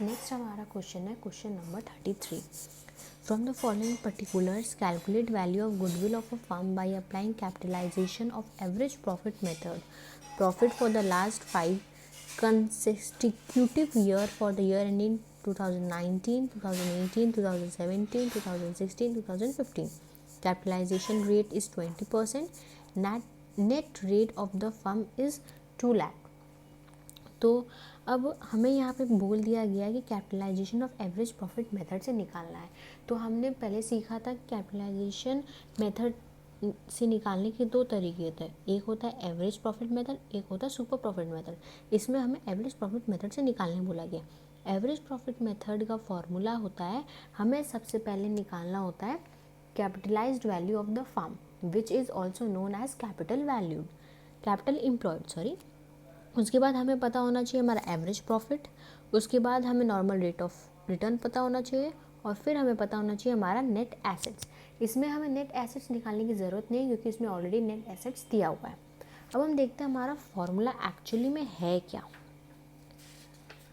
Next हमारा question है question number 33. From the following particulars, calculate value of goodwill of a firm by applying capitalization of average profit method. Profit for the last 5 consecutive year for the year ending 2019, 2018, 2017, 2016, 2015. Capitalization rate is 20%. Net rate of the firm is 2 lakh. तो अब हमें यहाँ पे बोल दिया गया कि capitalisation of average profit method से निकालना है. तो हमने पहले सीखा था कि कैपिटलाइजेशन मेथड से निकालने के दो तरीके थे. एक होता है एवरेज प्रॉफिट मेथड, एक होता है सुपर प्रॉफिट मेथड. इसमें हमें एवरेज प्रॉफिट मेथड से निकालने बोला गया. एवरेज प्रॉफिट मेथड का फॉर्मूला होता है, हमें सबसे पहले निकालना होता है capitalized value of the firm which is also known as capital employed. उसके बाद हमें पता होना चाहिए हमारा एवरेज प्रॉफिट. उसके बाद हमें नॉर्मल रेट ऑफ रिटर्न पता होना चाहिए और फिर हमें पता होना चाहिए हमारा नेट एसेट्स. इसमें हमें नेट एसेट्स निकालने की ज़रूरत नहीं है क्योंकि इसमें ऑलरेडी नेट एसेट्स दिया हुआ है. अब हम देखते हैं हमारा फॉर्मूला एक्चुअली में है क्या.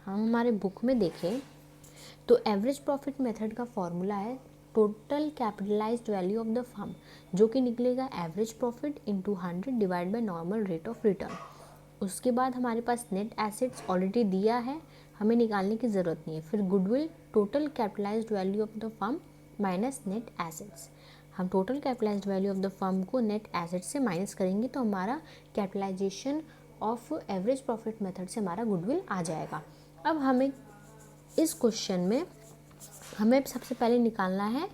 हम हमारे बुक में देखें तो एवरेज प्रॉफिट मेथड का फॉर्मूला है total capitalised value of the firm, जो कि निकलेगा average profit into 100 divide by normal rate of return. उसके बाद हमारे पास नेट एसेट्स ऑलरेडी दिया है, हमें निकालने की ज़रूरत नहीं है. फिर goodwill total capitalised value of the firm minus net assets. हम total capitalised value of the firm को नेट एसेट्स से माइनस करेंगे तो हमारा capitalisation of average profit method से हमारा गुडविल आ जाएगा. अब हमें इस क्वेश्चन में हमें सबसे पहले निकालना है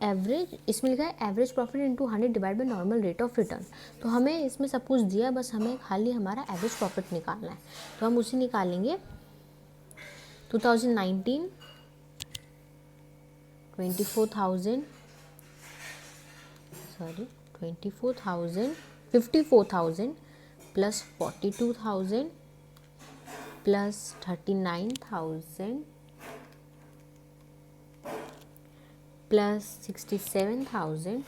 एवरेज. इसमें लिखा है average profit into 100 divide by normal rate of return. तो हमें इसमें सब कुछ दिया, बस हमें खाली हमारा एवरेज प्रॉफिट निकालना है. तो हम उसे निकालेंगे 2019 24,000 54,000 प्लस 42,000 प्लस 39,000 प्लस 67,000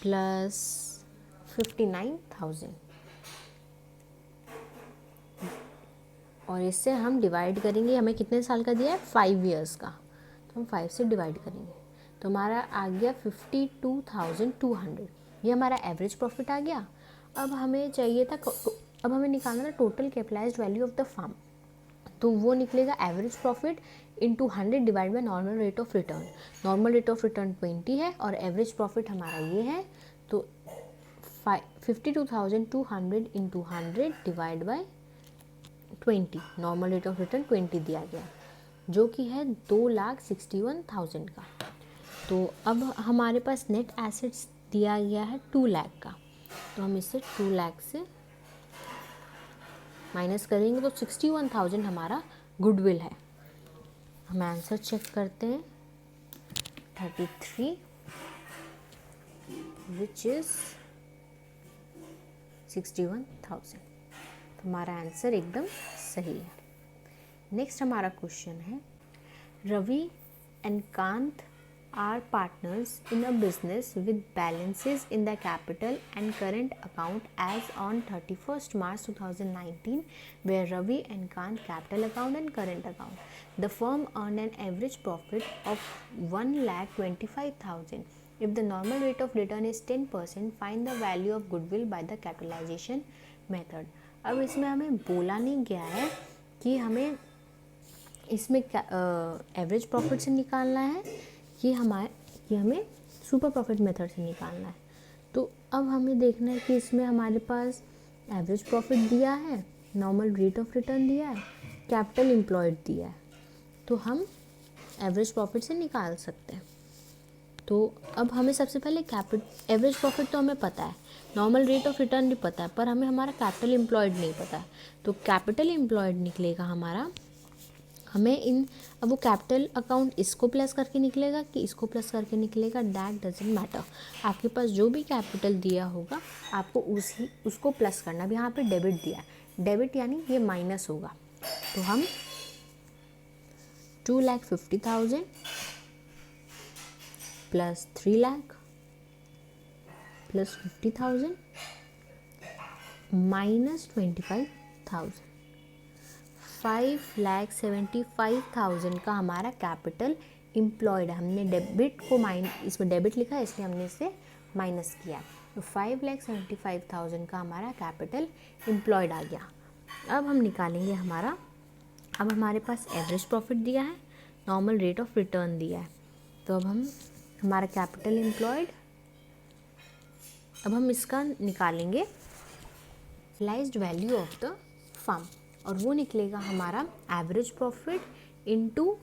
प्लस 59,000 और इससे हम डिवाइड करेंगे. हमें कितने साल का दिया है 5 इयर्स का, तो हम 5 से डिवाइड करेंगे तो हमारा आ गया 52,200. ये हमारा एवरेज प्रॉफिट आ गया. अब हमें चाहिए था, अब हमें निकालना था total capitalised value of the firm. तो वो निकलेगा average profit into 100 divide by normal rate of return. Normal rate of return 20 है और एवरेज प्रॉफिट हमारा ये है. तो 52,200 into 100 divide by 20, normal rate of return 20 दिया गया, जो कि है 2,61,000 का. तो अब हमारे पास नेट एसेट्स दिया गया है 2 लाख का. तो हम इसे 2 लाख से माइनस करेंगे तो 61,000 हमारा गुडविल है. हम आंसर चेक करते हैं 33 विच इज 61,000. तो हमारा आंसर एकदम सही है. नेक्स्ट हमारा क्वेश्चन है Ravi and Kant are partners in a business with balances in the capital and current account as on 31st March 2019, where Ravi and Kant capital account and current account. The firm earned an average profit of 1,25,000. If the normal rate of return is 10%, find the value of goodwill by the capitalization method. अब इसमें हमें बोला नहीं गया है कि हमें इसमें एवरेज प्रॉफिट से निकालना है कि हमें सुपर प्रॉफिट मेथड से निकालना है. तो अब हमें देखना है कि इसमें हमारे पास एवरेज प्रॉफिट दिया है, नॉर्मल रेट ऑफ रिटर्न दिया है, कैपिटल एम्प्लॉयड दिया है. तो हम एवरेज प्रॉफिट से निकाल सकते हैं. तो अब हमें सबसे पहले एवरेज प्रॉफिट तो हमें पता है, नॉर्मल रेट ऑफ रिटर्न भी पता है, पर हमें हमारा कैपिटल एम्प्लॉयड नहीं पता है. तो कैपिटल एम्प्लॉयड निकलेगा हमारा. हमें अब वो कैपिटल अकाउंट इसको प्लस करके निकलेगा कि इसको प्लस करके निकलेगा, दैट डजंट मैटर. आपके पास जो भी कैपिटल दिया होगा आपको उसको प्लस करना. अब यहाँ पे डेबिट दिया है, डेबिट यानी ये माइनस होगा. तो हम 2,50,000 प्लस 3 लाख प्लस 50,000 माइनस 25 5,75,000 का हमारा कैपिटल एम्प्लॉयड है। हमने डेबिट को इसमें डेबिट लिखा है इसलिए हमने इसे माइनस किया। तो 5,75,000 का हमारा कैपिटल एम्प्लॉयड आ गया। अब हम निकालेंगे अब हमारे पास एवरेज प्रॉफिट दिया है, नॉर्मल रेट ऑफ रिटर्न दिया है। तो अब हम हमारा कैपिटल एम्प्लॉयड, अब हम इसका निकालेंगे utilized value of the firm, और वो निकलेगा हमारा average profit into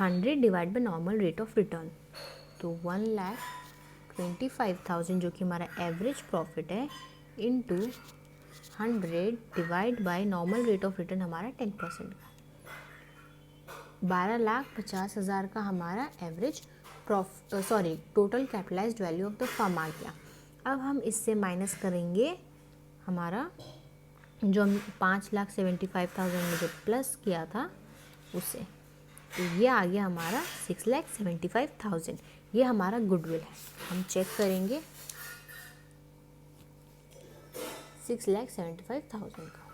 100 divide by normal rate of return. तो 1,25,000 जो कि हमारा एवरेज प्रॉफिट है into 100 divide by normal rate of return हमारा 10% का, 12,50,000 का हमारा average total capitalised value of the firm आ गया। अब हम इससे माइनस करेंगे हमारा जो हम 5,75,000 में जो प्लस किया था उसे, तो ये आ गया हमारा 6,75,000। ये हमारा गुडविल है। हम चेक करेंगे 6,75,000 का।